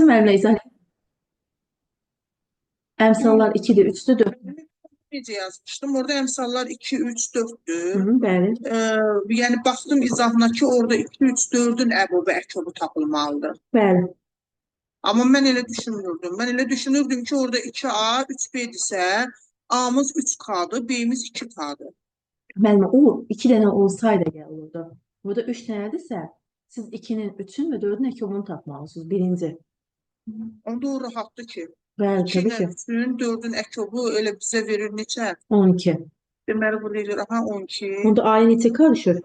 Müəllimə izah et. Əmsallar 2-dir, 3-dür, 4-dür. Necə yazmışdım? Orada əmsallar 2, 3, 4'dür. Bəli. Yəni baxdım izahına ki, orada 2, 3, 4'ün əbubu əkobu tapılmalıdır. Bəli. Amma mən elə düşünmürdüm. Mən elə düşünürdüm ki, orada 2A, 3B'dirsə, A'mız 3K'dır, B'miz 2K'dır. Müəllimə, o 2 dənə olsaydı gəl olurdu. Burada 3 dənədirsə, siz 2-nin, 3-ün və 4-ün əkobunu tapmalısınız. Birinci. Onda o rahatdır ki. Bəli, 2 təbii ilə ki. 3'ün, 4'ün əkobu elə bizə verir neçə? 12. Deməli, burada deyir, aha 12. Bunda A-ya neçə karışır?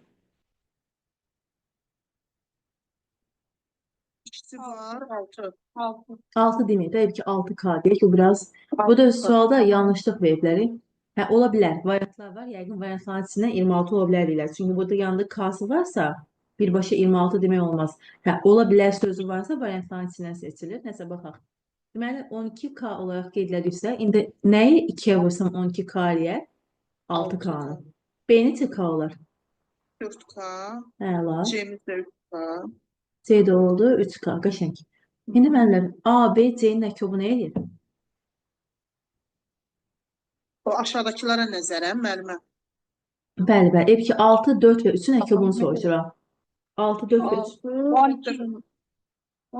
İkisi var, 6. 6 demək. Təbii ki, 6K deyək. O biraz... Burada sualda yanlışlıq veriblər. Hə, ola bilər. Variantlar var. Yəqin variantların içindən 26 ola bilər deyirlər. Çünki burada yanında K-sı varsa, birbaşa 26 demək olmaz. Hə, ola bilər sözü varsa, variantların içindən seçilir. Nəsə, baxaq. Deməli, 12K olaraq qeyd edilirsə, indi nəyi 2-yə vursam 12K eləyər? 6K-nı. B neçə K olar? 4K, Əla. C'miz də 3K. C də oldu, 3K. Qəşəng. İndi müəllimlər, A, B, C-nin əkobu nə edir? O aşağıdakılara nəzərən, müəllimə. Bəli, bəli. Ev ki 6, 4 və 3-ün əkobunu soruşuram. 6, 4 və 3. 12.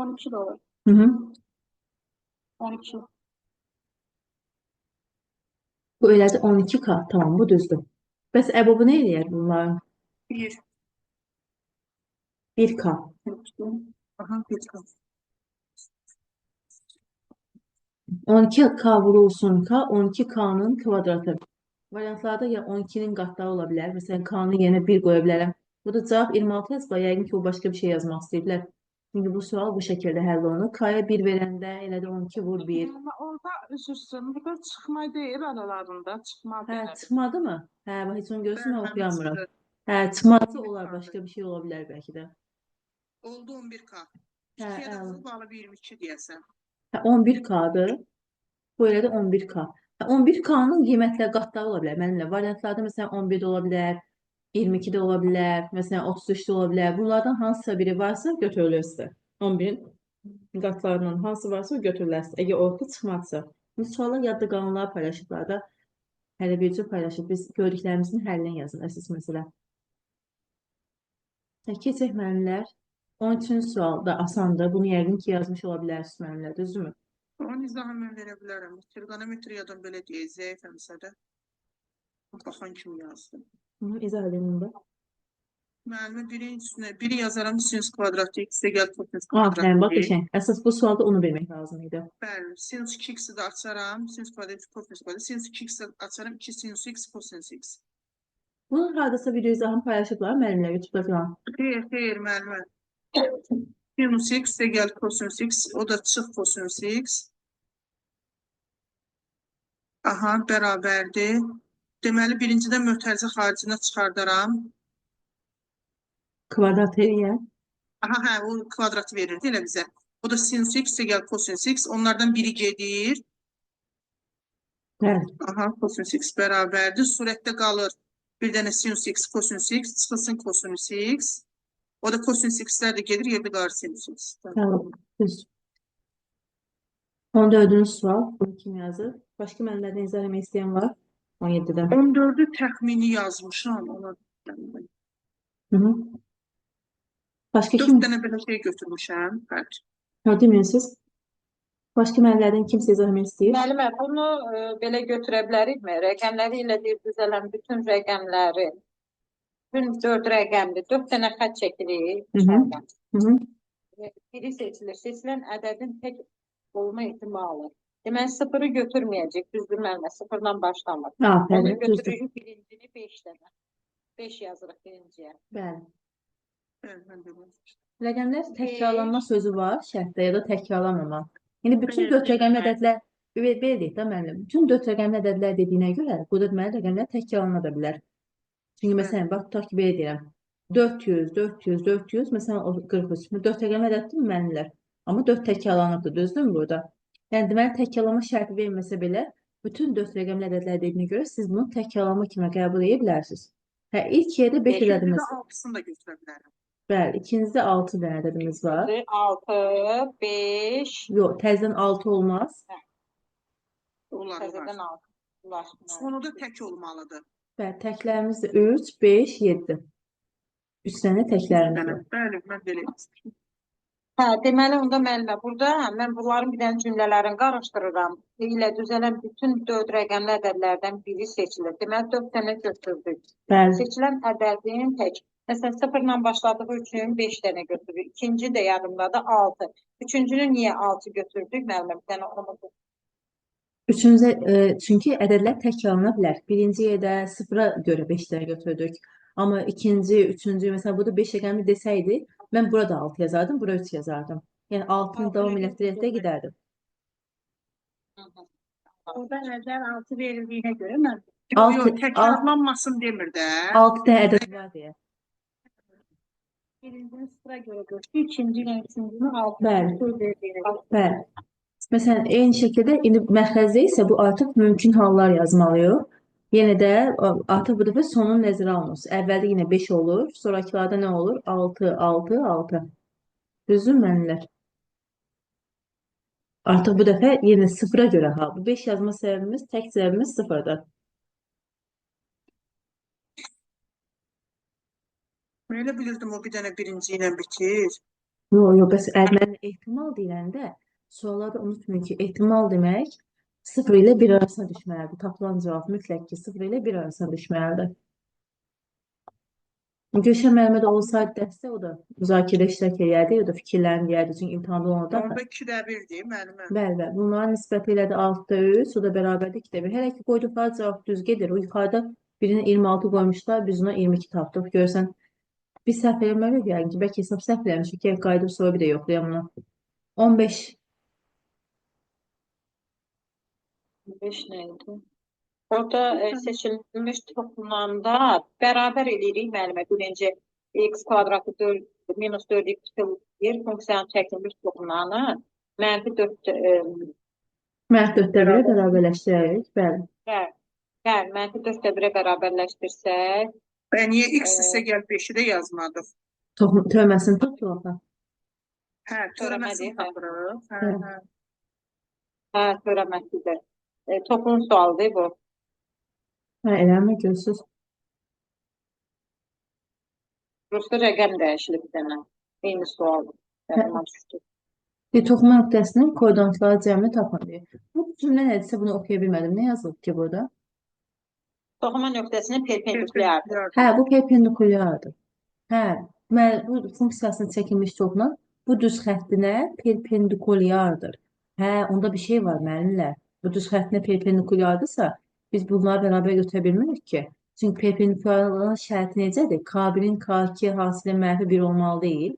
12 də olur. Hı -hı. 12. Bu elədi 12K. Tamam, bu düzdür. Bəs əbobu nə eləyər bunların? 1. 1K. Aha, 1K. 12K vurulsun K, 12K'nın kvadratı. Variantlarda ya 12'nin qatları ola bilər. Məsələn, K-nı yenə 1 qoya bilərəm. Burada cavab 26 yazıblar. Yəqin ki, o başqa bir şey yazmaq istəyiblər. Çünki bu sual bu şəkildə həll olunur. K-ya 1 verəndə elədi 12 vur 1. Ama orada üzürsün. Burada çıxma deyil aralarında. Çıxma Hə, deyil. çıxmadı mı? Hə, bax heç onu görürsən, mən Bəli, oxuyamıram. çıxdı. Hə, çıxması olar, başqa bir şey ola bilər bəlkə də. Oldu 11K. Hə, 2'ye de əla. vurub alıb 22 deyəsən. Hə, 11K-dır. Bu elədi 11K. Hə, 11K-nın qiymətləri qatları ola bilər. Mənimlə variantlarda məsələn 11 də ola bilər, 22 də ola bilər, məsələn 33 də ola bilər. Bunlardan hansısa biri varsa götürülür sizə. 11-in qatlarından hansı varsa o götürülər sizə. Əgər ortaya çıxmazsa. Bu suallar yadda qalanları paylaşıblar da. Hələ bir cür paylaşıb. Biz gördüklərimizin həllini yazın əsas məsələ. Keçək müəllimlər. 13-cü sual da asandır. Bunu yəqin ki yazmış ola bilərsiniz müəllimlər, düzdürmü? Onun izahı mən verə bilərəm. Trigonometriyadan belə deyək, zəif əmsədə. Baxan kimi yazdım. İzah edin bunda. Müəllimə birincisine, biri yazaram sinüs kvadratı x-ə gəl kosinüs Aferin, kvadratı. bax qəşəng. Əsas bu sualda onu bilmək lazım idi. Bəli, sinüs 2x-i də açaram, sinüs kvadratı kosinüs kvadratı. Sinüs 2x-i açaram, 2 sinüs x kosinüs x. Bunun hardasa video izahını paylaşıblar müəllimlər YouTube-da falan. Xeyr, müəllimə. Sinüs x də gəl kosinüs x, o da çıx kosinüs x. Aha, bərabərdir. Deməli, birincidən mötərizə xaricinə çıxardaram. Kvadrat eləyər. Aha, hə, o kvadratı verirdi elə bizə. O da sinüs x də gəl kosinüs x. Onlardan biri gedir. Bəli. Aha, kosinüs x bərabərdir. Surətdə qalır. Bir dənə sinüs x, kosinüs x, çıxılsın kosinüs x. O da kosinüs x-lər də gedir, yerdə qalır sinüs x. Tamam. Düz. 14-cü sual. Bunu kim yazır? Başqa müəllimlərdən izah etmək istəyən var? 17-dən. 14'ü təxmini yazmışam. Ona Hı -hı. Başqa 4 kim? dənə belə şey götürmüşəm. Bəli. Nə deməyirsiniz? Başqa müəllimlərdən kimsə izah etmək istəyir? Müəllimə, bunu belə götürə bilərikmi? Rəqəmləri ilə düzələn bütün rəqəmləri, bütün 4 rəqəmli 4 dənə xətt çəkirik. Hı -hı. Biri seçilir. Seçilən ədədin tək olma ehtimalı. Deməli, sıfırı götürməyəcək. Düzdür müəllimə, sıfırdan başlamır. Onu Aferin, düzdür. götürürük birincini 5 dənə. 5 yazırıq birinciyə. Bəli. Bəli, mən də bunu. Rəqəmlər təkrarlanma sözü var, şərtdə ya da təkrarlanmama. Yəni bütün Bəli, 4 rəqəmli bəli. ədədlər verdik də müəllim. Bütün 4 rəqəmli ədədlər dediyinə görə burada deməli rəqəmlər təkrarlana da bilər. Çünki məsələn bax tutaq ki belə deyirəm. 400, 400, 400 məsələn o 43. 4 rəqəmli ədəddir müəllimlər. Amma 4 təkrarlanıbdır, düzdürmü burada? Yəni deməli təkrarlama şərti verməsə belə bütün 4 rəqəmli ədədlər dediyinə görə siz bunu təkrarlama kimi qəbul edə bilərsiniz. Hə, ilk yerdə 5 ədədi Bir də məsələn. 6'sını da götürə bilərəm. Bəli, ikincidə 6 ədədimiz var. 6, 5, Yox, təzədən 6 olmaz. Onları təzədən var. 6. Sonu da tək olmalıdır. Bəli, təklərimiz də 3, 5, 7. 3 dənə təklərimiz var. Bəli, mən belə yazmışam. Hə, deməli onda müəllimə, burada mən bunların bir dənə cümlələrini qarışdırıram. İlə düzələn bütün 4 rəqəmli ədədlərdən biri seçilir. Deməli 4 dənə götürdük. Bəli, Seçilən ədədin tək. Məsələn, 0 ilə başladığı üçün 5 dənə götürdük. İkinci də yadımdadır 6. Üçüncünü niyə 6 götürdük? Müəllimə, bir dənə onu da. üçüncü, çünki ədədlər tək alına bilər. Birinci yerdə 0-a görə 5 dənə götürdük. Amma ikinci, üçüncü, məsələn, burada 5 rəqəmi desəydi, mən burada 6 yazardım, bura 3 yazardım. Yəni 6-nı davam elətdirərək də gedərdim. Orada əvvəl 6 verildiyinə görə mən Altı- Yox, təkrarlanmasın demir də. 6 dənə ədəd var deyə. birincini sıra görə götürdüm. İkinci ilə üçüncünü 6 Bəli. verdiyinə. Bəli. Məsələn, eyni şəkildə indi məxrəcdə isə bu artıq mümkün hallar yazmalıyıq. Yenə də artıq bu dəfə sonun nəzərə alınır. Əvvəldə yenə 5 olur, sonrakılarda nə olur? 6, 6, 6. Düzdür müəllimlər? Artıq bu dəfə yenə 0-a görə ha. Bu 5 yazma səbəbimiz, tək səbəbimiz 0-dır. Elə bilirdim o bir dənə birinci ilə bitir. Yox, yox, bəs mən ehtimal deyiləndə suallarda unutmayın ki, ehtimal demək 0 ilə 1 arasına düşməlidir. Tapılan cavab mütləq ki, 0 ilə 1 arasına düşməlidir. Gülşən müəllimə də olsaydı dəstə, o da müzakirədə iştirak edərdi, o da fikirlərini deyərdi. Çünki imtahanda onu da Onda 2-də 1-dir müəllimə. bəli, bəli. Bunların nisbəti ilə də 6-da 3, o da bərabərdir 2-də 1. Hələ ki qoyduqları cavab düz gedir. O yuxarıda birinə 26 qoymuşlar, biz ona 22 tapdıq. Görsən, biz səhv eləməliyik yəni ki, bəlkə hesab səhv eləmişik ki, qayıdıb sonra bir də yoxlayam bunu. 15. 5 nə idi? Orada seçilmiş toplumda bərabər edirik müəllimə. Birinci x kvadratı 4 minus 4x bir funksiyanın çəkilmiş toplumlarını mənfi 4 Mənfi 4-də 1-ə bərabərləşdirərik. Bəli. bəli, mənfi 4-də 1-ə bərabərləşdirsək, Və niyə x isə gəl 5-i də yazmadıq? Tövməsini tutduq. Hə, törəməsini Törəmədik, hə. tapırıq. Hə, Hə. hə. hə, törəməkdir. Toplum sualıdır bu. Hə, eləmi görürsüz? Rusda rəqəm dəyişilib bir dənə. Eyni sualdır. Yadıma düşdü. Toxunma nöqtəsinin koordinatları cəmini tapın deyir. Bu cümlə nədirsə bunu oxuya bilmədim. Nə yazılıb ki burada? Toxunma nöqtəsinin perpendikulyardır. Hə, bu perpendikulyardır. Hə, bu funksiyasını çəkilmiş toxunan bu düz xəttinə perpendikulyardır. Hə, onda bir şey var müəllimlər. Bu düz xəttinə perpendikulyardırsa, biz bunları bərabər götürə bilmirik ki. Çünki perpendikulyarlığın şərti necədir? K1-in K2 hasilin mənfi 1 olmalı deyil.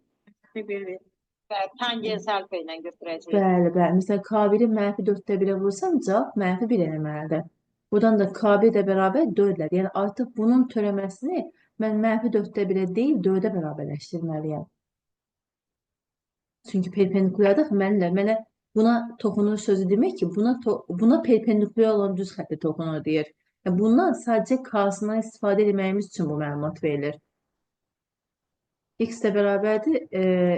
Və tangensal ilə götürəcəyik. Bəli, bəli. Məsələn, K1-i mənfi 4-də 1-ə vursam, cavab mənfi 1 eləməlidir. Buradan da K1 də bərabər 4-lədir. Yəni, artıq bunun törəməsini mən mənfi 4-də 1-ə deyil, 4-ə bərabərləşdirməliyəm. Çünki perpendikulyarda mənə buna toxunur sözü demək ki, buna perpendikulyar olan düz xətti toxunur deyir. Bundan sadəcə K-sından istifadə etməyimiz üçün bu məlumat verilir. X də bərabərdir,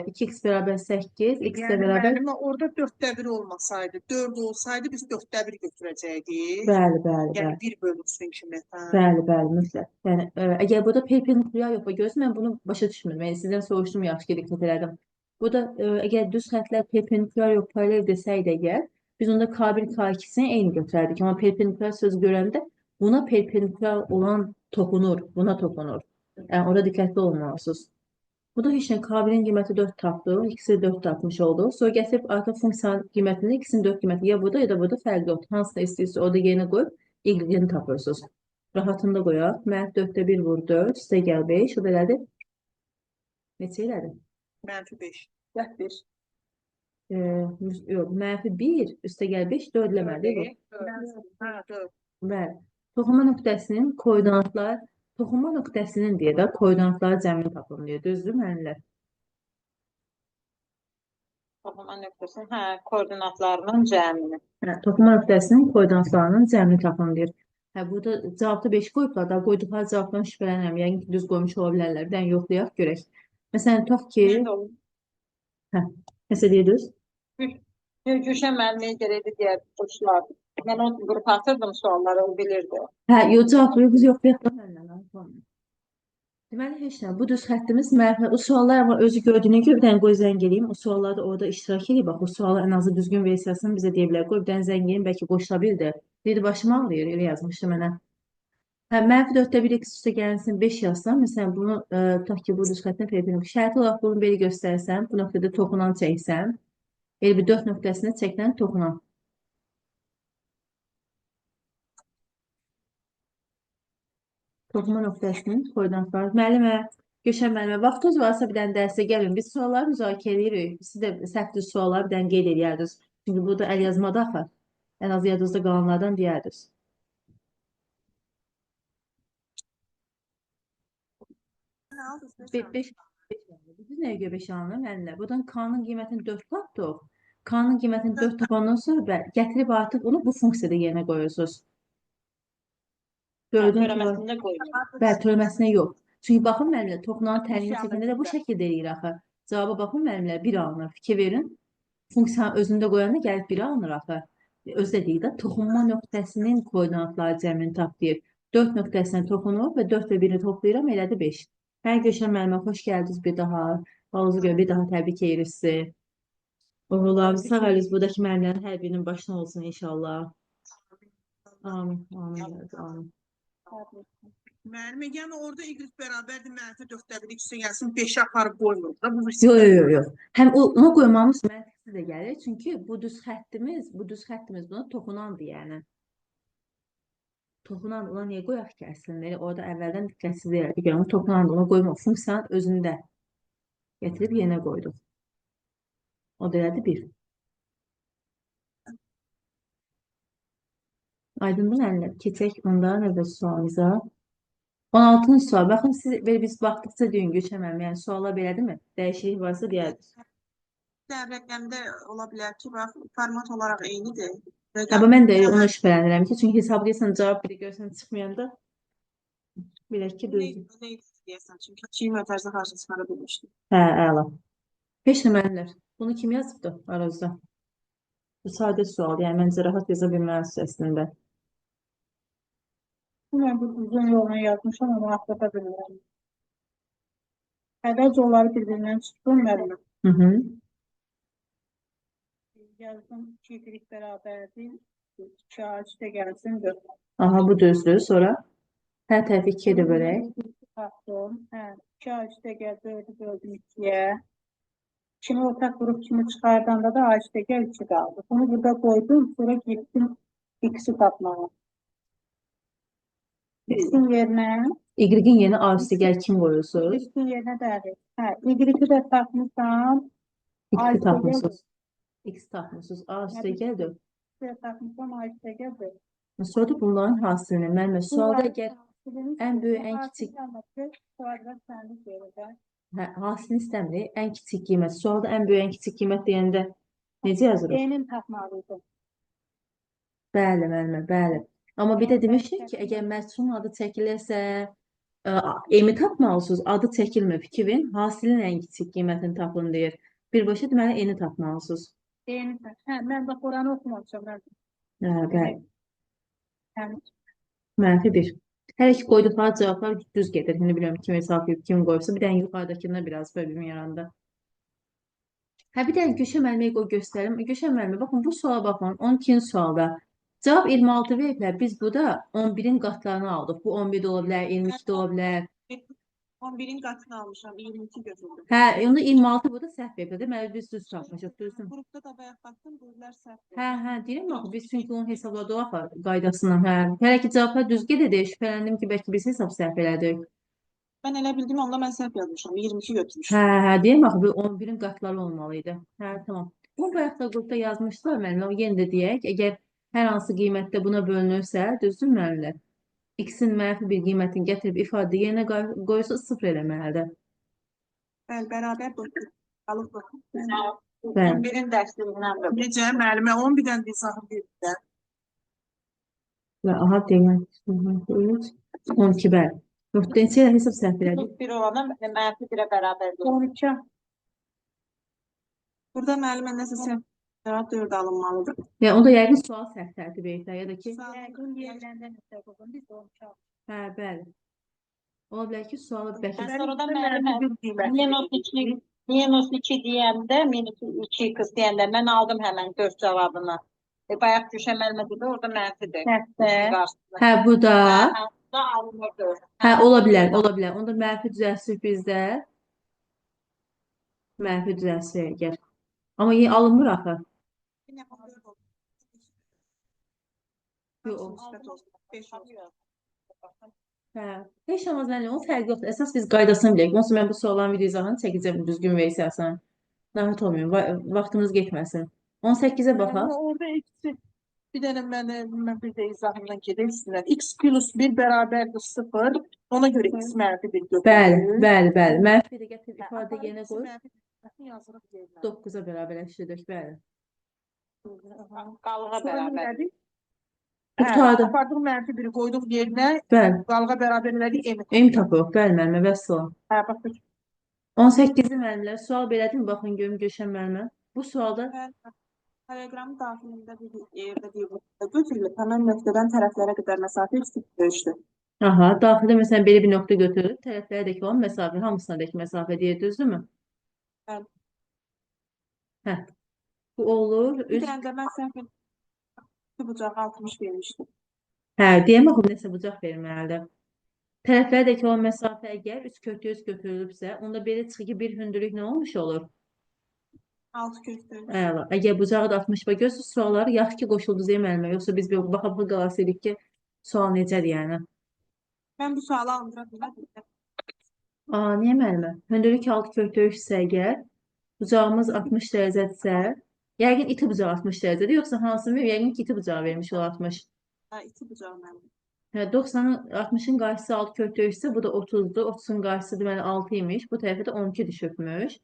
2x bərabər 8, x də Yəni bərabər... müəllimə orada 4-də 1 olmasaydı, 4 olsaydı biz 4-də 1 götürəcəkdik. Bəli, bəli, Yəni bəli. 1 bölünsün kimi. Hə. Bəli, bəli, mütləq. Yəni, əgər burada perpendikulyar yoxsa görürsən, mən bunu başa düşmürəm. Yəni, sizdən soruşdum, yaxşı ki, diqqət elədim. Burada əgər düz xətlər perpendikulyar yox, paralel desəydi əgər, biz onda K1, K2-sini eyni götürərdik. Amma perpendikulyar sözü görəndə buna perpendikulyar olan toxunur, buna toxunur. Yəni, orada diqqətli olmalısınız. Burada heç nə K1-in qiyməti 4 tapdıq, ikisi 4 tapmış oldu. Sonra gətirib artıq funksiyanın qiymətini, ikisinin 4 qiyməti ya burada, ya da burada fərqli oldu. Hansını istəyirsə orada yerinə qoyub y-ni tapırsınız. Rahatında qoyaq. Mənfi 4-də 1 vur 4, üstə gəl 5. O da elədir. Neçə elədir? Mənfi 5. Gəl 5. Yox, mənfi 1, üstə gəl 5, 4 eləmədi bu. Hə, 4. Bəli. Toxunma nöqtəsinin koordinatlar, toxunma nöqtəsinin deyə də koordinatları cəmini tapın deyə. Düzdür müəllimlər? Toxunma nöqtəsinin, hə, koordinatlarının cəmini. Hə, toxunma nöqtəsinin koordinatlarının cəmini tapın deyir. Hə, burada cavabda 5 qoyublar, da qoyduqları cavabdan şübhələnirəm. Yəni ki, düz qoymuş ola bilərlər. Bir dənə yoxlayaq, görək. Məsələn, tutaq ki, Nerede olur? hə, nəsə deyirdiniz? Gülşen müəllimə gəlirdi diğer kurslar. Ben o grup atırdım sualları, o bilirdi. Hə, yox, cavablayıb biz yoxlayaq da məndən. Deməli, heç nə. Bu düz xəttimiz mərhələ. O suallar var, özü gördüyünə görə bir dənə qoy zəng eləyim. O suallarda orada iştirak edib. Bax, o sualı ən azı düzgün versiyasını bizə deyə bilər. Qoy bir dənə zəng eləyim, bəlkə qoşula bildi. Dedi, başım ağrıyır, elə yazmışdı mənə. Hə, -4-də 1 x üstə gəlsin 5 yazsam, məsələn, bunu tutaq ki, bu düz xəttinə verdim. Şərti olaraq bunu belə göstərsəm, bu nöqtədə toxunan çəksəm, elə bir 4 nöqtəsində çəkilən toxunan. Toxuma nöqtəsinin koordinatları. Müəllimə, Gülşən müəllimə, vaxtınız varsa bir dənə dərsə gəlin. Biz sualları müzakirə edirik. Siz də səhv düz sualları bir dənə qeyd edərdiniz. Çünki burada əl yazmada axı. Ən az yadınızda qalanlardan deyərdiniz. Beş Biz nəyə görə 5 alınır? Müəllimə, buradan K-nın qiymətini 4 tapdıq. K-nın qiymətini 4 tapandan sonra gətirib artıq onu bu funksiyada yerinə qoyuyorsunuz. Gördüyün kimi Törəməsində qoyuyor. bəli, törəməsinə yox. Çünki baxın müəllimə, toxunanın təliyi çəkəndə də bu şəkildə eləyir axı. Cavaba baxın müəllimə, 1 alınır. Fikir verin. Funksiyanın özündə qoyanda gəlib 1 alınır axı. Özü də deyir də, toxunma nöqtəsinin koordinatları cəmini tap deyir. 4 nöqtəsinə toxunub və 4 və 1-i toplayıram, elədi 5. Hər Gülşən müəllimə, xoş gəldiniz bir daha. Balınızı görə bir daha təbrik edirik sizi. Uğurlar, sağ olun. Buradakı müəllimlərin hər birinin başına olsun inşallah. Amin, amin, amin. Müəllimə, yəni orada y bərabərdir -4-də 1 x gəlsin 5-i aparıb qoymur da bu Yox. Həm ona qoymamız məntiqli də gəlir. Çünki bu düz xəttimiz buna toxunandır yəni. Toxunan ona niyə qoyaq ki, əslində? Elə orada əvvəldən diqqətsiz elədik. Yəni toxunan ona qoymaq funksiyanın özündə gətirib yerinə qoyduq. O da elədi 1. Aydındır müəllimə? Keçək onda növbəti sualımıza. 16-cı sual. Baxın, siz belə biz baxdıqca deyin Gülşən müəllimə, yəni suallar belədirmi? Dəyişiklik varsa deyərdiniz. rəqəmdə ola bilər ki, bax, format olaraq eynidir. Hə, mən də ona şübhələnirəm ki, çünki hesablayırsan cavab biri görsən çıxmayanda bilək ki, düzdür. Ne deyəsən, çünki 2 mötərizə qarşı çıxara bilmişdim. Hə, əla. Heç nə müəllimlər. Bunu kim yazıbdı aranızda? Bu sadə sual, yəni məncə rahat yaza bilməlisiniz əslində. Ben bu uzun yolunu yazmışım ama atlata bilmiyorum. Əvvəlcə onları birbirindən çıxdım müəllimə. Hı. Yazdım 2 bərabərdir. 2 üstə gəlsin 4. Aha, bu düzdür. Sonra hər tərəfi 2 ilə bölək. Tapdım. Hə, 2 üstə gəl 4-ü böldüm 2-yə. Kimi ortaq qrup kimi çıxardanda da A üstə gəl 2 qaldı. Bunu burada qoydum, sonra getdim x-i tapmağa. X-in yerinə Y-in yerinə A üstə gəl kim qoyursunuz? X-in yerinə dəvət. Hə, Y-i də tapmışsam, A X-i üstə gəl tapmışsınız. X tapmışsınız. A üstə gəl 4. tapmışsam A üstə gəl 4. Sonra da bunların hasilini müəllimə sualda əgər ən böyük, ən kiçik Kvadrat sənlik verir. hasilini istəmirik. Ən kiçik qiymət. Sualda ən böyük, ən kiçik qiymət deyəndə necə yazırıq? E'nin tapmalıydı. Bəli, müəllimə, bəli. Amma bir də demişik ki, əgər məhsulun adı çəkilirsə, M-i tapmalısınız, adı çəkilmir. Fikir verin, hasilin ən kiçik qiymətini tapın deyir. Birbaşa deməli N-i tapmalısınız. E'nin tap. Hə, mən bax oranı oxumamışam. Bəli. Yəni, -1. Hər iki qoyduqları cavablar düz gedir. Şimdi bilmiyorum kim hesablayıb, kim qoyubsa. Bir dənə yuxarıdakında biraz problem yarandı. Hə, bir dənə Gülşən müəlliməyə qoy göstərim. Gülşən müəllimə, baxın bu suala baxın. 12-ci sualda. Cavab 26 veriblər. Biz burada 11-in qatlarını aldıq. Bu 11 də ola bilər, 22 də ola bilər. 11-in qatını almışam, 22 götürdüm. Hə, onda 26 burada səhv veriblər. Deməli biz düz tapmışıq, düzdür? Qrupda da bayaq baxdım, bunlar səhv. Hə, deyirəm axı biz çünki onu hesabladıq axı qaydasından. Hə, hələ ki cavablar düzgə dedi. Şübhələndim ki, bəlkə biz hesab səhv elədik. Mən elə bildim, onda mən səhv yazmışam, 22 götürmüşəm. Hə, deyirəm axı bu 11-in qatları olmalıydı. Hə, tamam. Bunu bayaq da qrupda yazmışdılar müəllimə. Yenə də deyək, əgər hər hansı qiymətdə buna bölünürsə, düzdür müəllimlər? X-in mənfi bir qiymətini gətirib ifadə yerinə qoyursa 0 eləməlidir. Bəli, bərabər qoydum. Alıb baxın. Bəli. 11-in dərsliyindən də. Necə, müəllimə 11-dən izahı verirlər. Və aha deyək 12 bəli. 4-də neçə ilə hesab səhv elədik? Plus 1 olana mənfi 1-ə bərabərdir. 12. Burada müəllimə nəsə səhv 4 alınmalıdır. Yəni onda yəqin sual səhv tərtib ediblər ya da ki, Yəqin yerlərindən nəsə qoyun, biz 12. hə, bəli. Ola bilər ki, sualı bəlkə Sonradan Mənfi müəllimə bir qiyməti minus 2, minus 2 deyəndə, minus 2x deyəndə mən aldım həmən 4 cavabını. Bayaq Gülşən müəllimə dedi, orada mənfidir. Səhvdə. hə, bu da Da alınır 4. hə, ola bilər, ola bilər. Onda mənfi düzəltsək bizdə. Mənfi düzəltsək əgər. Amma yenə alınmır axı. Yox. 5 olsun. Hə, heç olmaz müəllim, onun fərqi yoxdur. Əsas biz qaydasını bilək. Onsuz mən bu sualların video izahını çəkəcəm düzgün versiyasını. Narahat olmayın, vaxtımız getməsin. 18-ə baxaq. Orada eksi bir dənə mən bir də izahından gedək sizdən. X plus 1 bərabərdir 0. Ona görə x mənfi 1 götürürük. Bəli. Mənfi də gətirib ifadə yerinə X qoy. mənfi 1 yazırıq yerinə. 9-a bərabərləşdirdik, bəli. Qalığa Sonra bərabər. elədik? Qurtardı. Apardıq mənfi 1-i qoyduq yerinə. Bəli. Qalığa bərabər elədik m. M tapırıq, bəli müəllimə, vəssalam. Hə, bax. 18-ci müəllimlər, sual belədir mi? Baxın görüm Gülşən müəllimə. Bu sualda Teleqramın daxilində bir yerdə bir nöqtə götürülüb. Həmin nöqtədən tərəflərə qədər məsafə x döyüşdü. aha, daxildə məsələn belə bir nöqtə götürülüb, tərəflərə olan məsafə, hamısına dək məsafə deyir, düzdürmü? Bəli. Hə. Bu olur. Bir dənə də mən səhv iki bucağı 60 vermişdim. Hə, deyəm axı nəsə bucaq verməlidir. Tərəflərə olan məsafə əgər 3 kökü 3 götürülübsə, onda belə çıxır ki, bir hündürlük nə olmuş olur? 6 kökdür. Əla. Əgər bucağı da 60 və göz sualları yaxşı ki qoşuldu Zeynə müəllimə, yoxsa biz bir baxa-baxa qalasaydık ki, sual necədir yəni? Mən bu sualı alındıra bilmədim. Niyə müəllimə? Hündürlük 6 kök 3-sə əgər, bucağımız 60 dərəcədirsə, yəqin iti bucağı 60 dərəcədir, yoxsa hansı yəqin ki iti bucağı vermiş o 60. Hə, 2 bucağı mənim. Hə, 90-ın 60-ın qarşısı 6 kök 3-sə, bu da 30-dur. 30-un qarşısı deməli 6 imiş. Bu tərəfə də 12 düşübmüş.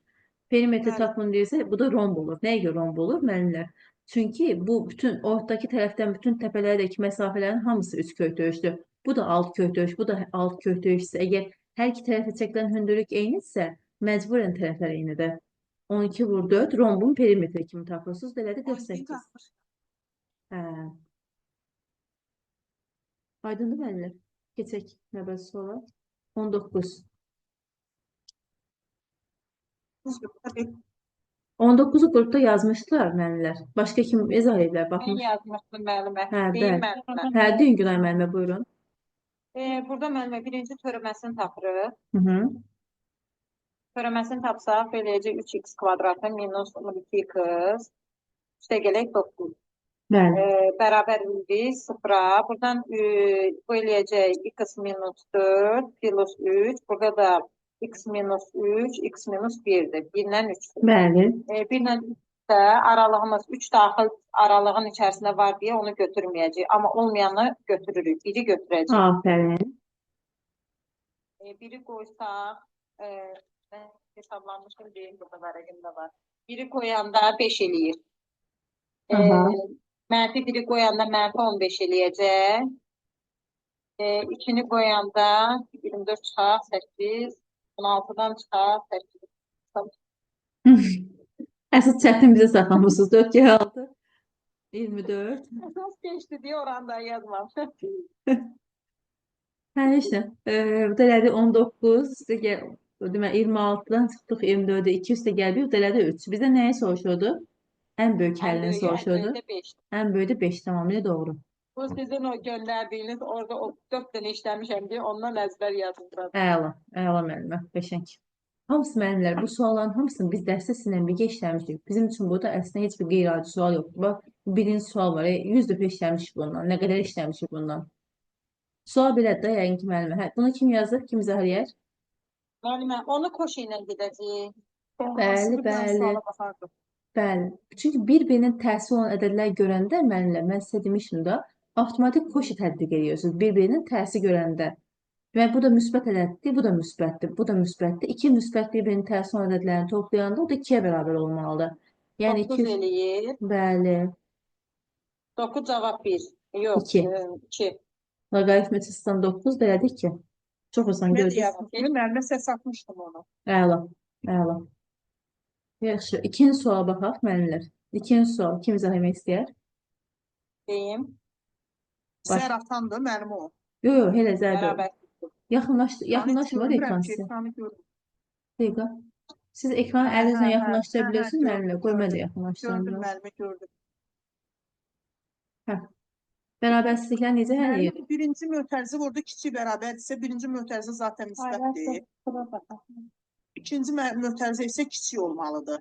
Perimetr Bəli. tapın deyirsə, bu da romb olur. Nəyə görə romb olur müəllimlər? Çünki bu bütün ortadakı tərəfdən bütün təpələrdəki məsafələrin hamısı 3 kök 3-dür. Bu da 6 kök 3, bu da 6 kök 3-sə, əgər hər iki tərəfə çəkilən hündürlük eynidirsə, məcburən tərəflər eynidir. 12 vur 4 rombun perimetri kimi tapırsınız. Belədir 48. Hə. Aydındır müəllimlər. Keçək növbəti suala. 19. 19-u qrupda yazmışdılar müəllimlər. Başqa kim izah ediblər? Mən Baxmış. yazmışdım müəllimə. Hə, Deyim bəli. müəllimə. Hə, deyin Günay müəllimə, buyurun. Burada müəllimə birinci törəməsini tapırıq. Hı. Törəməsini tapsaq, beləcə 3x kvadratı minus 12x üstə gələk 9. Bəli. Bərabər indi 0-a. Buradan bu eləyəcək x minus 4 plus 3. Burada da x minus 3, x minus 1-dir. 1-dən 3-dür. Bəli. 1-dən 3-də aralığımız 3 daxil aralığın içərisində var deyə onu götürməyəcək. Amma olmayanı götürürük. Biri götürəcək. Afərin. Biri qoysaq, mən hesablanmışdım deyim, burada vərəqimdə var. Biri qoyanda 5 eləyir. Aha. Mənfi biri qoyanda mənfi 15 eləyəcək. 2-ni qoyanda 24 çıxaq, 8, 16-dan çıxaq, 8. Əsas çətin bizə saxlamısınız. 4 kere 6. 24. Əsas keçdi deyə oranda yazmamışam. Hə, işte. Bu da elədi 19. Üstə gəl, deməli 26-dan çıxdıq 24-ə. 2 üstə gəldi, bu da elədi 3. Bizə nəyi soruşurdu? Ən böyük həllini soruşurdu. Ən böyüyü də 5, tamamilə doğru. Bu sizin o göndərdiyiniz, orada o 4 dənə işləmişəm deyə ondan əzbər yazılır. Əla, əla müəllimə, qəşəng. Hamısı müəllimlər, bu sualların hamısını biz dərsdə sizinlə birgə işləmişdik. Bizim üçün burada əslində heç bir qeyri-adi sual yoxdur. Bax, bu birinci sual var. 100 dəfə işləmişik bundan. Nə qədər işləmişik bundan. Sual belədir də, yəqin ki, müəllimə. Hə, bunu kim yazır, kim izah eləyər? Müəllimə, onu koşu ilə gedəcəyik. Bəli, bəli. Bəli. Çünki bir-birinin tərsi olan ədədlər görəndə müəllimlər, mən sizə demişdim də, avtomatik koşu tətbiq ediyorsunuz bir-birinin tərsi görəndə. Və bu da müsbət ədəddir, bu da müsbətdir, bu da müsbətdir. İki müsbət bir-birinin tərsi olan ədədlərini toplayanda o da 2-yə bərabər olmalıdır. Yəni 9 eləyir. Bəli. 9 cavab 1. Yox, İki. 2. Loqaritm açısından 9 belədir ki. Çox asan Mən gördünüz. deyərəm. Müəllimə səs atmışdım onu. Əla, əla. Yaxşı, ikinci suala baxaq müəllimlər. İkinci sual kim izah etmək istəyər? Deyim. Baş. Zər atandır müəllim o. Yox, yox, elə zərdə. Bərabər. Yaxınlaşmır Heç ekran görmürəm ki, sizə. ekranı görürəm. Dəqiqə. Siz ekranı Hə, əlinizlə hə, hə, yaxınlaşdıra hə, hə, bilirsiniz müəllimlər. Qoy mən də gördüm. yaxınlaşdıram Gördüm biraz. müəllimi, gördüm. Hə. Bərabərsizliklər necə həll edir? Müəllim birinci mötərizə orada kiçik bərabərdirsə, birinci mötərizə zaten müsbətdir. İkinci mötərizə isə kiçik olmalıdır.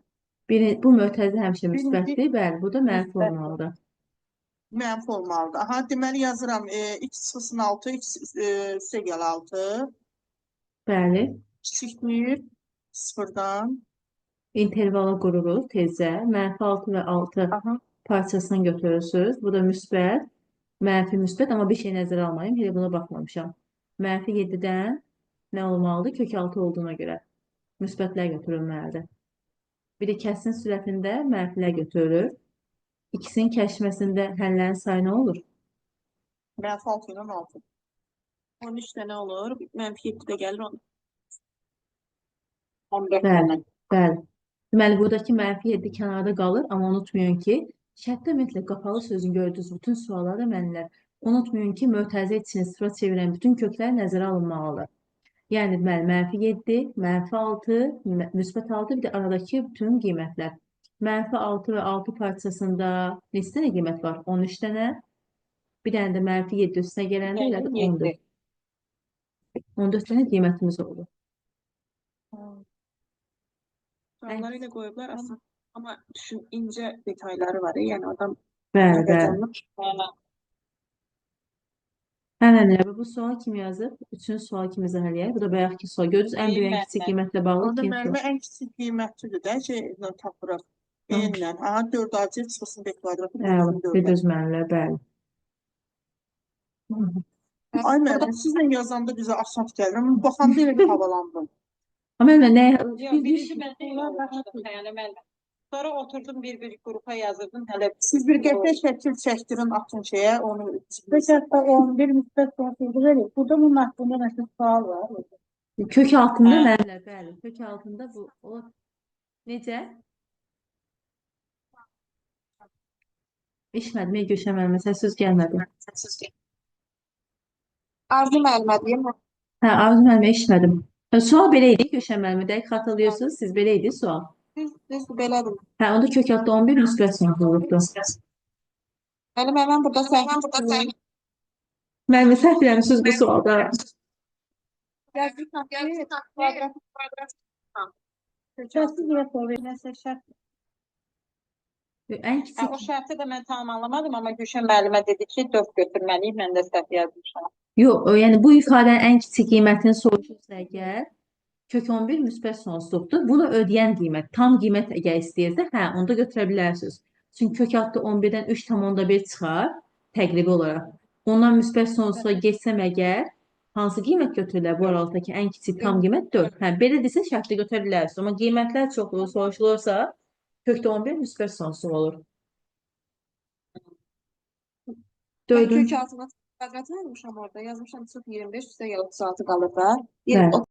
Bu mötərizə həmişə Birinci müsbətdir, bəli, bu da mənfi müsbət olmalıdır. mənfi olmalıdır. Aha, deməli yazıram x çıxısın 6, x üstə gəl 6. Bəli, Kiçikdir sıfırdan. intervala qururuq tezcə. Mənfi 6 və 6 Aha. parçasını götürürsünüz. Bu da müsbət, mənfi müsbət, amma bir şey nəzərə almayın. Hələ buna baxmamışam. Mənfi 7-dən nə olmalıdır? Kök 6 olduğuna görə. Müsbətlər götürülməlidir. Bir də kəsrin sürətində mənfilər götürülür. İkisinin kəşfməsində həllərin sayı nə olur? Mənfi 6 ilə 6. 13 dənə olur. Mənfi 7 də gəlir 10. 14 Bəli, dənə. bəli. Deməli, buradakı mənfi 7 kənarda qalır, amma unutmayın ki, şərtdə ümumiyyətlə qapalı sözün gördüyünüz bütün suallarda müəllimlər, unutmayın ki, mötərizə içini sıfıra çevirən bütün köklər nəzərə alınmalıdır. Yəni, deməli, mənfi 7, mənfi 6, müsbət 6, bir də aradakı bütün qiymətlər. Mənfi 6 və 6 parçasında neçə dənə qiymət var? 13 dənə. Bir dənə də mənfi 7 üstünə gələndə elədir 14. 14 dənə qiymətimiz oldu. Sualları ilə qoyublar aslında. Amma düşün, incə detayları var. Yəni adam Bəli, bəli. həyəcanlı. Həmənlər, bu sual kim yazıb? Üçüncü sual kim izah eləyər? Bu da bayaqki sual. Görürsünüz, ən böyük, ən kiçik qiymətlə bağlı Orada ikinci müəllimə sual. ən kiçik qiymətlidir də ki, tapırıq. Hı. N-lə. Aha, 4 AC çıxısın B kvadratı Əla, bölünsün 4-ə. bir düz müəllimlər, bəli. Ay müəllim, sizlə yazanda bizə asan gəlir. Amma baxanda elə bir havalandım. Amma müəllimlər, nə? Yox, birinci mən də yoxlamışdım. Yəni mən sonra oturdum bir qrupa yazırdım. Hələ Siz bir qəfə şəkil çəkdirin, atın şeyə, onu Hətta 11 müsbət 18 verir. Burada bunun haqqında nəsə sual var. Kök altında Hə. müəllimlər, bəli. Kök altında bu o necə? Eşitmədim, Gülşən müəllimə, səs söz gəlmədi. Arzu müəllimə deyim. Hə, Arzu müəllimə eşitmədim. Sual belə idi, Gülşən müəllimə, dəqiq xatırlayırsınız, siz belə idi sual. Düz belədir. Hə, onda kök altında 11 müsbət sınıf olubdu. Müəllimə mən burada səhv Müəllimə səhv eləmişsiniz bu sualda. yazmışam ki, kvadrat. Səsiz yox olur. Nəsə şərt. Ən Hə, kiçik o şərti də mən tam anlamadım, amma Gülşən müəllimə dedi ki, 4 götürməliyik. Mən də səhv yazmışam. yox, yəni bu ifadənin ən kiçik qiymətini soruşursa əgər kök 11 müsbət sonsuzluqdur. Bunu ödəyən qiymət, tam qiymət əgər istəyirsə, hə, onda götürə bilərsiniz. Çünki kök altı 11-dən 3,1 çıxar təqribi olaraq. Ondan müsbət sonsuzluğa geçsəm əgər hansı qiymət götürürlər bu aralıqdakı ən kiçik tam qiymət 4. Hə, belə desə şərtdə götürə bilərsiniz. Amma qiymətlər çoxluğu soruşulursa kökdə 11 müsbət sonsuzluq olur. Mən Dördün. kök altına kvadratı yazmışam orada. Yazmışam sırf 25 üstə gəl 36 qalır da. Bəli.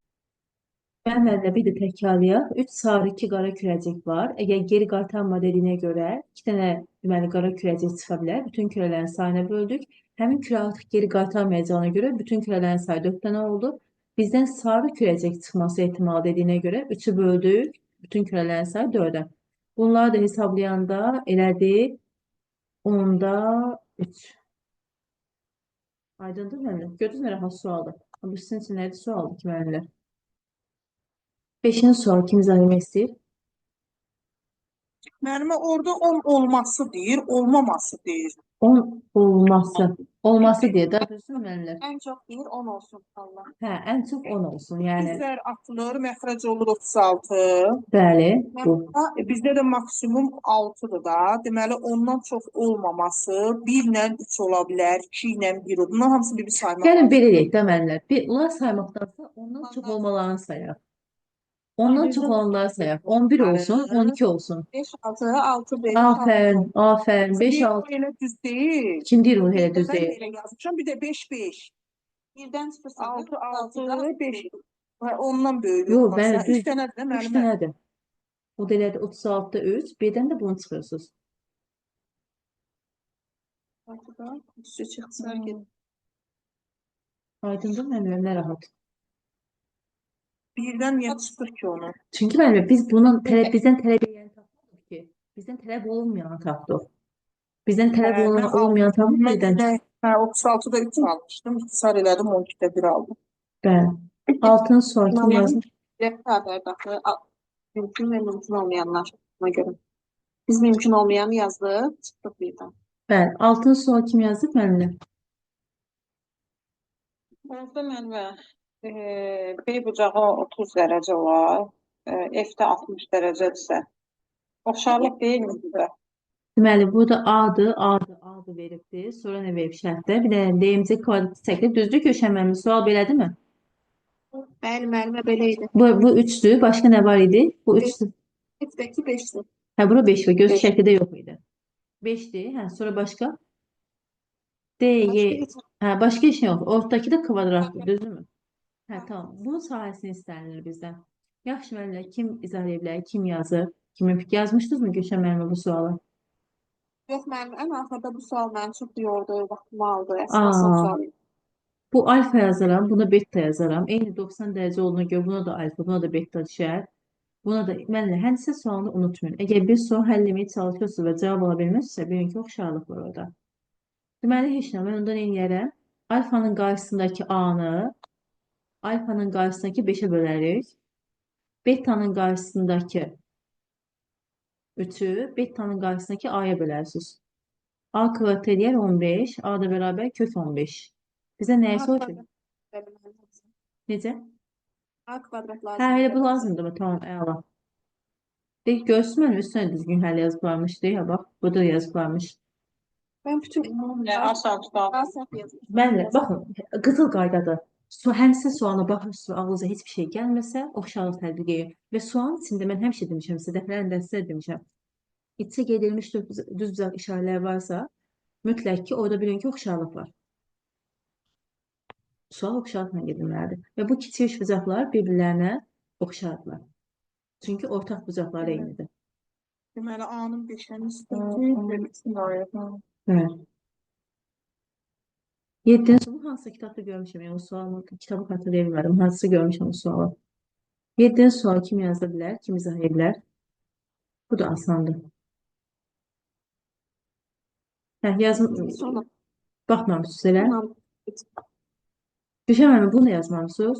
Mənlə bir də təkrarlayaq. 3 sarı, 2 qara kürəcik var. Əgər geri qaytarma dediyinə görə 2 dənə deməli qara kürəcik çıxa bilər. Bütün kürələrin sayına böldük. Həmin kürə artıq geri qaytarmayacağına görə bütün kürələrin sayı 4 dənə oldu. Bizdən sarı kürəcik çıxması ehtimalı dediyinə görə 3-ü böldük. Bütün kürələrin sayı 4-ə. Bunları da hesablayanda elədi 10-da 3. Aydındır müəllim? Gördünüz nə rahat sualdır. Bu sizin üçün nədir sualdır ki müəllimlər? 5-ci sual kim izah etmək istəyir? müəllimə orada 10 olması deyir, olmaması deyir. 10 olması. Olması deyə də düzdür müəllimlər? Ən çox deyir 10 olsun Allah. Hə, ən çox 10 olsun. Yəni Bizlər atılır, məxrəc olur 36. bəli, bu. Bizdə də maksimum 6-dır da. Deməli, ondan çox olmaması 1 ilə 3 ola bilər, 2 ilə 1 olur. Bunlar hamısı bir saymaq Gəlin lazım. belə deyək də müəllimlər. Bunlar saymaqdansa ondan çox olmalarını sayaq. Ondan çox olanları sayaq. 11 olsun, 12 olsun. 5 6 6 5 Afərin, afərin. 5 Bir 6. elə düz deyil. Kim deyir o elə Bir də düz mən deyil? belə yazmışam, bir də 5 5. Birdən çıxırsan, 6, 6, 6-da 5. ondan böyük Yox, yoxlarsa, bəli, 3 düz. dənədir də 3 müəllimə. dənədir. O da elədi 36'da 3. Birdən də bunu çıxırsınız. 6-da 3 çıxsa get. Aydındır müəllimə, nə rahat. Birdən niyə çıxır ki onu? Çünki müəllimə biz bizdən tələb edən tapmadıq ki. Bizdən tələb olunmayanı tapdıq. Bizdən tələb Mən olmayan tapdıq Mən birdən. də 36-da 3 almışdım. İxtisar elədim 12-də 1 aldım. Bəli. Altın sual kim yazmış? Xəbər daxil mümkün və mümkün olmayanlar ona görə. Biz mümkün olmayanı yazdıq, çıxdıq birdən. Bəli. Altın sual kim yazdı müəllimə? Orada mənbə B bucağı 30 dərəcə olar, F-də 60 dərəcədirsə. Oxşarlıq deyilmi burada? Deməli, burada A'dır veribdir. Sonra nə verib şərtdə? Bir də DMC kvadratı çəkilib. Düzdür Gülşən müəllimə? Sual belədirmi? Bəli, müəllimə belə idi. Bu 3'dür. Başqa nə var idi? Bu 3'dür. F-dəki 5-dir. Hə, bura 5 var. Göz Beş. şəkildə yox idi. 5'dir. Hə, sonra başqa? D, Y. Hə, başqa heç nə yox. Ortadakı da kvadratdır, düzdürmü? Hə, tamam. Bunun sahəsini istənilir bizdən. Yaxşı müəllimə, kim izah edə bilər? Kim yazır? Kimin fikri yazmışdınızmı Gülşən müəllimə bu sualı? Yox, müəllim, ən axırda bu sual məni çox yordu, vaxtımı aldı. Əsaslı Aa, sual idi. bu alfa yazaram, buna beta yazaram. Eyni 90 dərəcə olduğuna görə buna da alfa, buna da beta düşər. Buna da müəllimə, həndəsə sualını unutmayın. Əgər bir sual həll etməyə çalışırsınız və cavab ala bilməzsizsə, bilin ki, oxşarlıq var orada. Deməli, heç nə, mən ondan eləyərəm. Alfanın qarşısındakı A-nı alfanın qarşısındakı 5'ə bölərik. Betanın qarşısındakı 3'ü betanın qarşısındakı A-ya bölərsiniz. A kvadrat eləyər 15, A da bərabər kök 15. Bizə nəyə A soruşur? kvadrat lazım. Necə? A kvadrat Hə, lazım. elə bu lazımdır mı? Tamam, əla. Görsün mənim üstünə düzgün həll yazıblarmış deyə, bax, burada yazıblarmış. Mən bütün Nə asal tutal. A səhv yazmışam. Mənlə, baxın, qızıl qaydadır. Həmçinin sualına baxırsınız və ağlınıza heç bir şey gəlməsə, oxşarlıq tətbiq edin. Və sualın içində mən həmişə demişəm sizə, dəfələrlə sizə demişəm. İçə qeyd edilmiş düz bucaq işarələr varsa, mütləq ki, orada bilin ki, oxşarlıq var. Sual oxşarlıqla gedilməlidir. Və bu kiçik üç bucaqlar bir-birlərinə oxşardılar. Çünki ortaq bucaqlar eynidir. Deməli, A-nın 5-dən üstündür. Evet. 7'den sonra hansı kitabda görmüşəm, yəni o sualı, kitabı xatırlaya bilmədim, hansı görmüşəm o sualı. 7'den sonra kim yazdı bilər, kim izah edə bilər? Bu da asandır. Hə, Sonra baxmamışsınız elə. bundan Düşəməmi, bunu yazmamışsınız.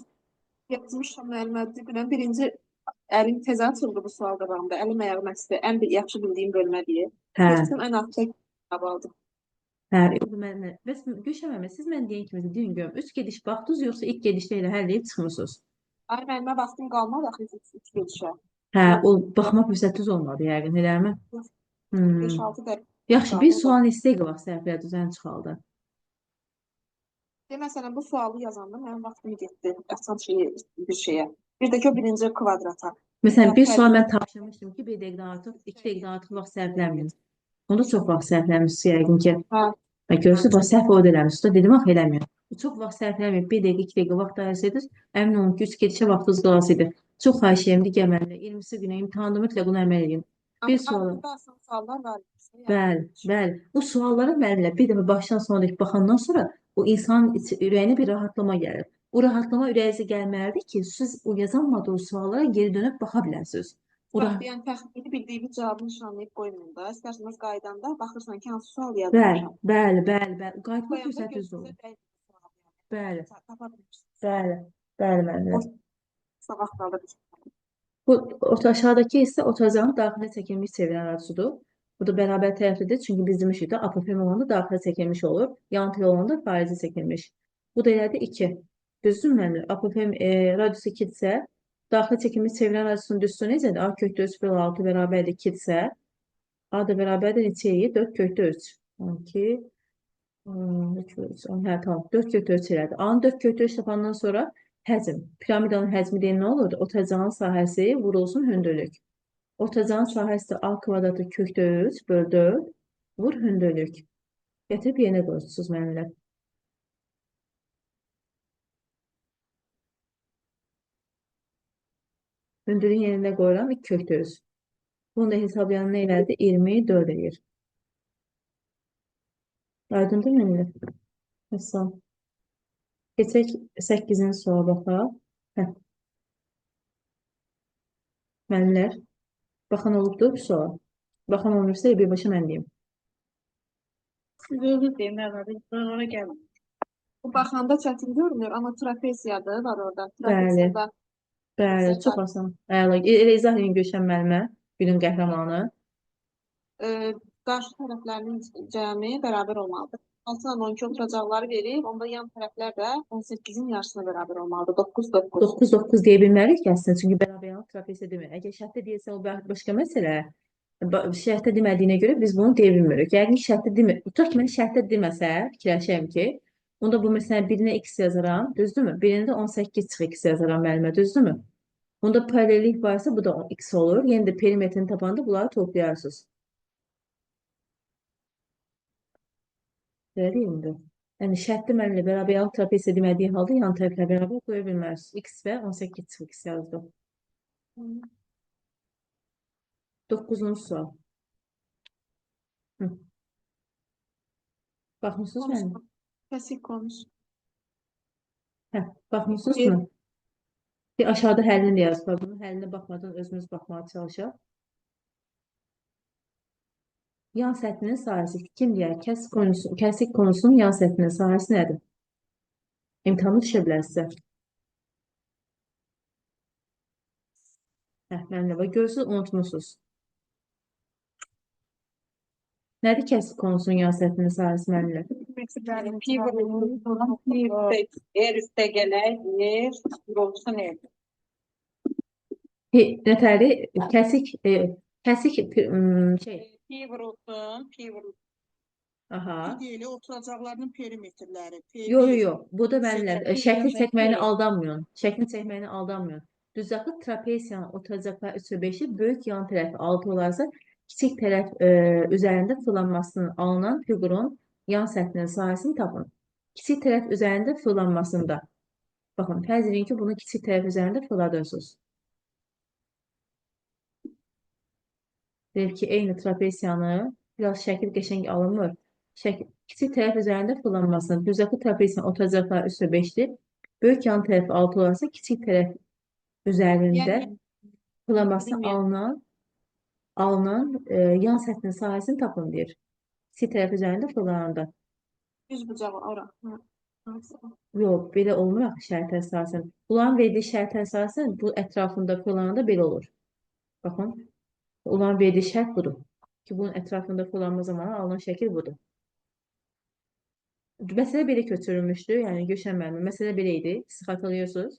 yazmışam müəllimə. Bilirəm, birinci əlim təzə açıldı bu sual qabağımda. Əlim ayağım əsdi. Ən yaxşı bildiyim bölmədir. Hə, Keçdim ən altta kitab aldım. hə. Bəs Gülşən, siz mən deyən kimi deyin görüm, 3 gediş baxdınız yoxsa ilk gedişdə elə həll edib çıxmısınız? Ay müəllimə vaxtım qalmadı axı 3 gedişə. Hə, o baxma fürsətiniz olmadı yəqin, eləmi? 5-6 dəqiqə. Yaxşı, bir sual istəyək vaxt səhvlər düzən çıxaldı. Məsələn, bu sualı yazanda mənim vaxtım getdi. Açan bir şeyə. Bir də ki, o birinci kvadrata. Məsələn, bir sual mən tapşırmışdım ki, 1 dəqiqədən artıq, 2 dəqiqədən artıq vaxt sərfləməyin. Onda çox vaxt sərfləmişsiniz yəqin ki. Hə. Və görürsünüz, bax, səhv orada eləmişsiniz. Dedim, axı eləməyin. Çox vaxt sərfləməyin, 1 dəqiqə, 2 dəqiqə vaxt ayırsaydınız, əmin olun ki, 3 gedişə vaxtınız qalasıydı. Çox xahiş edirəm, digər müəllimlər, 20-si günə imtahanda mütləq buna əməl edin. Bir suala. Aslında asan suallar var. Bəli, bəli. O suallara müəllimlər bir dəfə başdan sona baxandan sonra o insanın ürəyinə bir rahatlama gəlir. O rahatlama ürəyinizə gəlməlidir ki, siz o yazılmadığınız suallara geri dönüb baxa bilərsiniz. Bax, yəni təxmini bildiyiniz cavabını nişanlayıb qoymayın da. İstərseniz qaydanda baxırsan ki, hansı sual Bəli, yazmışam. bəli. Qayıtma Qoyanda fürsətiniz olur. gözünüzə dəysin sual yəni. Bəli, Tapa bilirsiniz. bəli müəllimlər. Boşsa vaxt alır. Bu aşağıdakı isə oturacağın daxilə çəkilmiş çevirən arzusudur. Bu da bərabər tərəflidir. Çünki biz demişik də apofem olanda daxilə çəkilmiş olur. Yan tel olanda xarici çəkilmiş. Bu da elədi 2. Düzdürmü müəllimlər? Apofem radiusu 2-dirsə, daxilə çəkilmiş çevirən arzusunun düzsü necədir? A kökdə 3 bölü 6 bərabərdir 2-dirsə, A da bərabərdir neçəyə? 4 kökdə 3. 12, 3, hə, tamam. 4 kökdə 3 elədi. A-nın 4 kökdə 3 tapandan sonra həcm. Piramidanın həcmi deyil nə olurdu? Oturacağın sahəsi vurulsun hündürlük. Oturacağın sahəsi də A kvadratı kökdə 3 bölü 4 vur hündürlük. Gətirib yerinə qoyursunuz müəllimlər. Hündürün yerində qoyuram 2 kök dörd. Bunu da hesablayan nə elədi? 24 edir. Aydındır mı millet? Mesela geçək 8-ci suala baxaq. Hə, müəllimlər, baxan olubdur bu suala. Baxan olmursa birbaşa mən deyim. Siz özünüz deyin, nədir? Ben ona geldim. Bu baxanda çətin görünür, amma trapesiyadır var orada. Bəli, Trapesiyada bəli, çox asan. Əla. Elə izah edin Gülşən müəllimə, günün qəhrəmanı. qarşı tərəflərinin cəmi bərabər olmalıdır. 6 ilə 12 oturacaqları verib, onda yan tərəflər də 18-in yarısına bərabər olmalıdır. 9-9. 9-9 deyə bilmərik ki, əslində, çünki bərabərlik trapesiya demir. Əgər şərtdə deyilsə, o başqa məsələ. Şərtdə demədiyinə görə biz bunu deyə bilmirik. Yəqin şərtdə demir. Tutaq ki, mən şərtdə deməsə, fikirləşəyim ki, onda bu məsələn birinə x yazaram, düzdürmü? Birində 18 çıx x yazaram müəllimə, düzdürmü? Bunda paralellik varsa bu da x olur. Yenə də perimetrini tapanda bunları toplayarsınız. Belə deyilmi? Yəni şərtdə mənimlə bərabərlik trapesiya demədiyi halda yan tərəflə bərabər qoya bilməriz. X və 18 çıx x yazdım. 9-cu sual. Hı. Baxmısınız mənim? Konuş. Kəsik konuş. Hə, baxmısınız mı? Bir aşağıda həllini də yazıb. Bunun həllinə baxmadan özümüz baxmağa çalışaq. Yan səthinin sahəsi kim deyər? Kəsik konusunun yan səthinin sahəsi nədir? İmtahanı düşə bilər sizə. Hə, mənimlə bax. Görürsünüz, unutmuşsunuz. Nədir kəsik konusunun yan səthinin sahəsi mənimlə? Pi vurulsun, yer üstə gələk, yer vurulsun yer. Nətəri? Kəsik şey. Pi vurulsun, pi vurulsun. Aha. Deyil, oturacaqlarının perimetrləri. Yox. Bu da mənimlə. Şəkli çəkməyini aldanmıyorum. Şəkli çəkməyini aldanmıyorum. Düzaqlı trapesiyanın oturacaqları 3/5-i böyük yan tərəfi 6 olarsa, kiçik tərəf üzərində fırlanmasının alınan fiqurun yan səthinin sahəsini tapın. Kiçik tərəf üzərində fırlanmasında. Baxın, fərz edin ki, bunu kiçik tərəf üzərində fırladırsınız. Deyir ki, eyni trapesiyanı biraz şəkil qəşəng alınmır. Kiçik tərəf üzərində fırlanmasının düzaqlı trapesiyanın oturacaqları 3/5-dir. Böyük yan tərəfi 6 olarsa, kiçik tərəf üzərində fırlanmasının alınan yan səthinin sahəsini tapın deyir. Kiçik tərəf üzərində fırlananda. Düz bucağı ora. Yox, belə olmur axı şərtə əsasən. Bunların verdiyi şərtə əsasən bu ətrafında fırlananda belə olur. Baxın, onların verdiyi şərt budur. Ki, bunun ətrafında fırlanma zamanı alınan şəkil budur. Məsələ belə köçürülmüşdü. Yəni Gülşən müəllimə, məsələ belə idi. Siz xatırlayırsınız.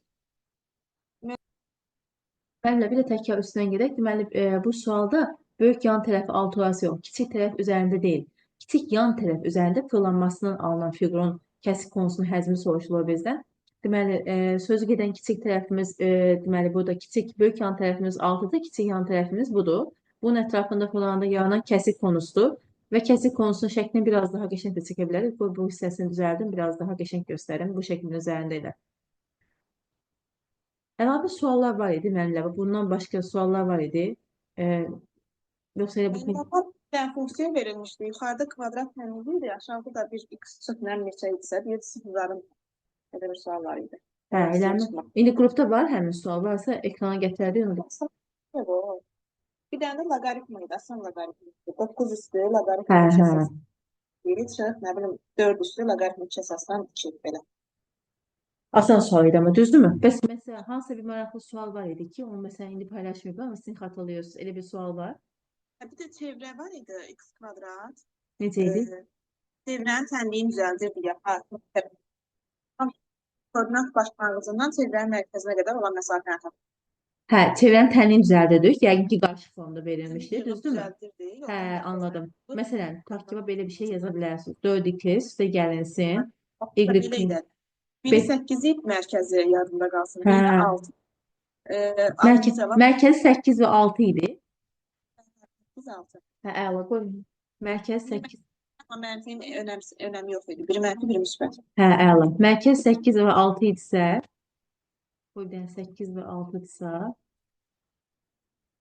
Müəllimlə bir də təkrar üstündən gedək. Deməli, bu sualda böyük yan tərəfi 6 orası yox, kiçik tərəf üzərində deyil. Kiçik yan tərəf üzərində fırlanmasından alınan fiqurun kəsik konusunun həzmi soruşulur bizdən. Deməli, sözü gedən kiçik tərəfimiz, deməli, burada böyük yan tərəfimiz 6-dır, kiçik yan tərəfimiz budur. Bunun ətrafında fırlananda yaranan kəsik konusudur. Və kəsik konusunun şəklini biraz daha qəşəng də çəkə bilərik. Bu hissəsini düzəldim, biraz daha qəşəng göstərim. Bu şəklin üzərində elə. Əlavə suallar var idi mənimlə. Bundan başqa suallar var idi. Yoxsa elə bu... Yəni funksiya verilmişdi. Yuxarıda kvadrat mənimli idi, aşağıda da bir x çıxınlar neçə idisə, bir sıfırların belə bir suallar idi. Hə, eləmi? İndi qrupda var həmin sual varsa ekrana gətirdik onu. Bir dənə də loqaritm idi, asan loqaritm. 9 üstü loqaritm Hə, 3 hə. əsas. Biri çıx, nə bilim, 4 üstü loqaritm 3 əsasdan 2 belə. Asan sual idi amma düzdürmü? Bəs məsələn, hansısa bir maraqlı sual var idi ki, onu məsələn indi paylaşmayıb, amma sizin xatırlayırsınız. Elə bir sual var. Bir də çevrə var idi, x kvadrat. Necə idi? Çevrənin tənliyi düzəldirdi yapar. Koordinat başlanğıcından çevrənin mərkəzinə qədər olan məsafəni tapır. Hə, çevrənin tənliyini düzəldirdik. Yəqin ki, qarşı formda verilmişdi, düzdürmü? Düzəldirdi. Hə, anladım. Məsələn, takibə belə bir şey yaza bilərsiniz. 4x üstə gəlinsin. Belə idi. Biri 8 idi mərkəzi yadında qalsın. Biri 6. Mərkəzi 8 və 6 idi. 6. Hə, əla qoy. Mərkəz 8. Amma mənfinin önəmi yox idi. Biri mənfi, biri müsbət. Hə, əla. Mərkəz 8 və 6 idisə, qoy bir dənə 8 və 6 idisə,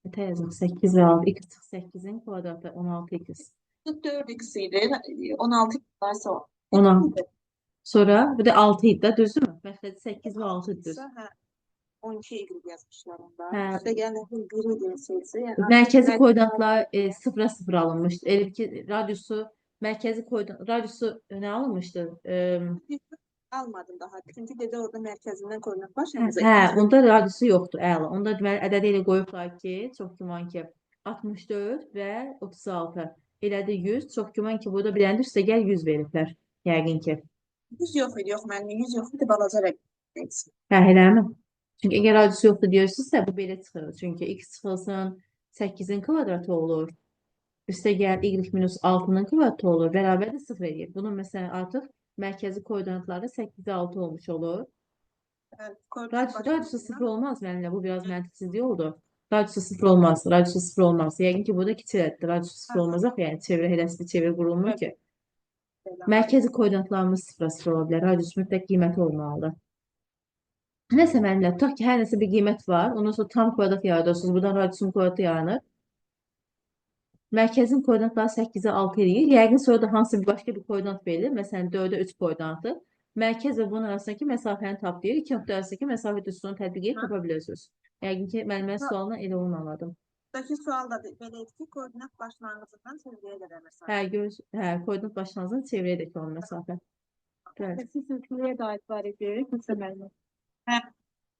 Ötə yazım 8 və 6. X çıx 8-in kvadratı 16x. 4x idi. 16 varsa o. 16. Sonra bir de 6 idi də, düzdürmü? Məxrəci 8 və 6 düz. Hə, 12 y yazmışlar onda. Hə. İşte yəni 1 idi sayısı. Yəni Mərkəzi koordinatlar 0-0 alınmışdı. Elə bil ki, radiusu nə alınmışdı? almadım daha. Çünki dedi orada mərkəzindən koordinat var. Hə, onda radiusu yoxdur, əla. Onda deməli ədədi ilə qoyublar ki, çox güman ki 64 və 36. Elədi 100, çox güman ki burada bir dənə də üstə gəl 100 veriblər. Yəqin ki. 100 yox idi, yox mənim 100 yox idi, balaca rəqəm. Hə, eləmi? Çünki əgər radiusu yoxdur deyirsizsə, bu belə çıxır. Çünki x çıxılsın 8-in kvadratı olur. Üstə gəl y minus 6-nın kvadratı olur. Bərabər də 0 edir. Bunun məsələn artıq mərkəzi koordinatları 8-ə 6 olmuş olur. Radiusu 0 olmaz mənimlə. Bu biraz məntiqsizlik oldu. Radiusu 0 olmaz. Radiusu 0 olmaz. Yəqin ki burada kiçilətdir. Radiusu 0 olmaz axı. Yəni çevrə hələsi çevir qurulmur ki. Mərkəzi koordinatlarımız 0-0 ola bilər. Radius mütləq qiyməti olmalıdır. Nəsə mənimlə tutaq ki, hər nəsə bir qiymət var. Ondan sonra tam kvadrat yaradırsınız. Buradan radiusun kvadratı yaranır. Mərkəzin koordinatları 8-ə 6 eləyir. Yəqin sonra da hansı bir başqa bir koordinat verilir. Məsələn, 4-ə 3 koordinatı. Mərkəz və bunun arasındakı məsafəni taplayır. İki nöqtə arasındakı məsafə düzlüyünü tətbiq edib tapa bilirsiniz. Yəqin ki, mən sualına elə onu anladım. Buradakı sual da belə idi ki, koordinat başlanğıcından çevrəyə qədər məsafə. Koordinat başlanğıcından çevrəyə dək olan məsafə. Bəli. Sizin dair var idi, kimsə mənim.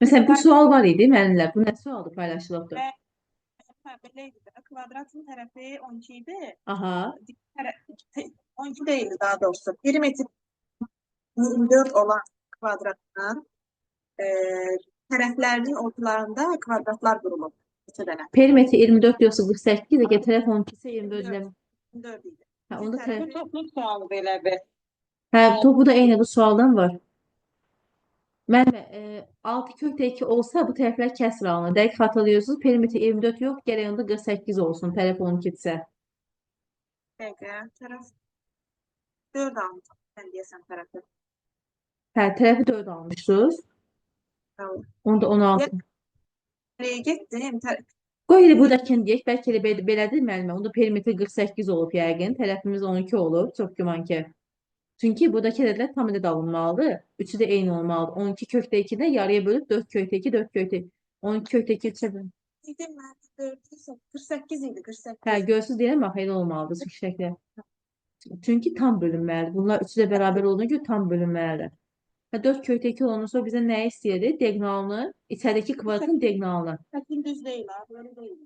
Məsələn, bu sual var idi mənimlə. Bu nə sualdır paylaşılıbdır? Hə, belə idi də. Kvadratın tərəfi 12 idi. Aha. 12 deyildi daha doğrusu. Perimetr 24 olan kvadratdan tərəflərinin ortalarında kvadratlar qurulub. Perimetri 24 yoxsa 48, əgər tərəf 12 isə 24 ilə. 24 idi. Hə, onda tərəf. Toplum sualı belə bir. Hə, bu da eyni bu sualdan var. Mən 6 kökdə 2 olsa bu tərəflər kəsr alınır. Dəqiq xatırlayıyorsunuz. Perimetri 24 yox, gərək onda 48 olsun. Tərəf 12-dirsə. Dəqiqə, tərəf 4 almışam. Sən deyəsən tərəfi. Hə, tərəfi 4 almışsınız. Tamam. Onda 16. Getdim. Qoy elə buradakini deyək. Bəlkə elə belədir müəllimə. Onda perimetri 48 olub yəqin. Tərəfimiz 12 olub. Çox güman ki. Çünki buradakı ədədlər tam ədəd alınmalıdır. Üçü də eyni olmalıdır. 12 kökdə 2-də yarıya bölüb 4 kökdə 2, 4 kökdə 2. 12 kökdə 2 üçə bölüb. Dedim mən 48 idi, 48. Hə, görürsünüz deyirəm, bax, elə olmalıdır bu şəklə. Çünki tam bölünməlidir. Bunlar üçü də bərabər olduğuna görə tam bölünməlidir. 4 kökdə 2 olandan sonra bizə nəyi istəyirdi? Diagonalını, içəridəki kvadratın diagonalını. Çətin düz deyil, böyle deyil.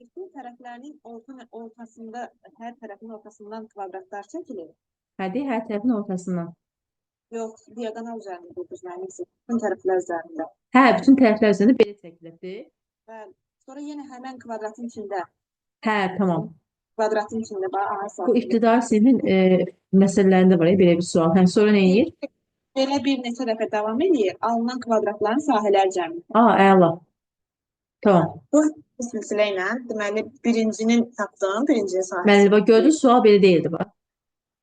Bütün tərəflərinin ortasında, hər tərəfin ortasından kvadratlar çəkilir. Hədi, hər tərəfin ortasından. Yox, diagonal üzərində düzlənirsə, bütün tərəflər üzərində. Hə, bütün tərəflər üzərində belə çəkilibdir. Bəli. Sonra yenə həmən kvadratın içində. Hə, tamam. Kvadratın içində bax, Bu ibtidai sinfin məsələlərində var ya belə bir sual. Hə, sonra nə edir? Belə bir neçə dəfə davam edir. Alınan kvadratların sahələr cəmi. Əla. Tamam. Bu silsilə ilə deməli birincinin tapdığım, birincinin sahəsi. Müəllimə gördünüz, sual belə deyildi bax.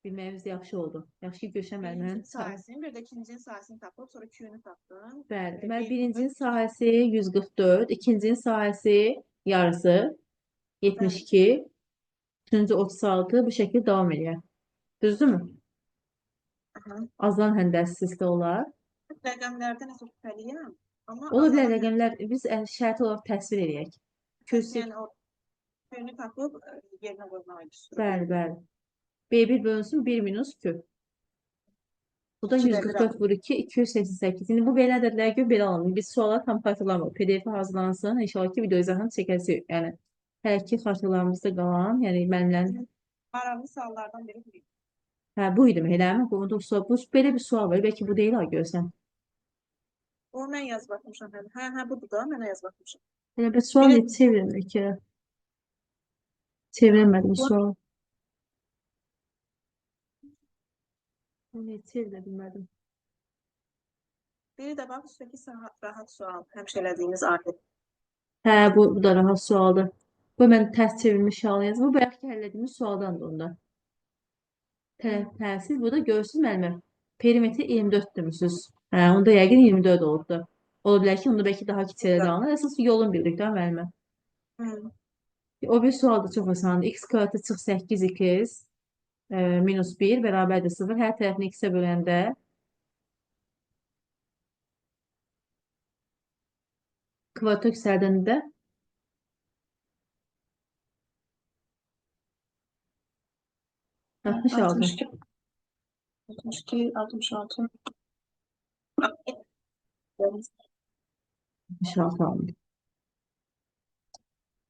Bilməyimiz yaxşı oldu. Yaxşı ki, Gülşən müəllimə. Sahəsini, bir də ikincinin sahəsini tapıb, sonra Q-nü tapdım. Bəli. Deməli, birincinin sahəsi 144, ikincinin sahəsi yarısı 72, üçüncü 36 bu şəkildə davam edir. Düzdürmü? Azlan həndəsi də olar. Rəqəmlərdən nəsə şübhəliyəm. Ola bilər rəqəmlər biz şərt olaraq təsvir edək. Yəni o Q-nü tapıb yerinə qoymağa düşürəm. Bəli, bəli. B1 bölünsün 1 minus Q. Bu da 144 vur 2, 288. İndi bu belə ədədlərə görə belə alınır. Biz sualları tam xatırlamırıq. PDF hazırlansın. İnşallah ki, video izahını çəkəsirik. Yəni, hələ ki, xatırlarımızda qalan, yəni mənimlə... Maraqlı suallardan biri bu. Hə, bu idi mi? Eləmi? Bu belə bir sual var. Bəlkə bu deyil, ha, görsən. O, mən yaz baxmışam. Hə, budur da, mən yaz baxmışam. Elə bir sual çevirmək ki. Çevirəmədim sual. Onu çevirə bilmədim. Biri də bax, üstəki rahat sual. Həmişə elədiyiniz artıq. Hə, bu da rahat sualdır. Bu mən tərs çevirmiş halını yazım. Bu bayaq ki, həllədiyimiz sualdandır onda. Tərsiz. Bu da görürsünüz müəllimə. Perimetri 24 demişsiniz. Hə, onda yəqin 24 olubdur. Ola bilər ki, onda bəlkə daha kiçilə alınır. Əsas yolun bildik də müəllimə. O bir sual da çox asandır. X kvadratı çıx 8x minus 1 bərabərdir 0. Hər tərəfini x-ə böləndə kvadrata yüksəldəndə 66. 62, 62, 66. 66 alındı.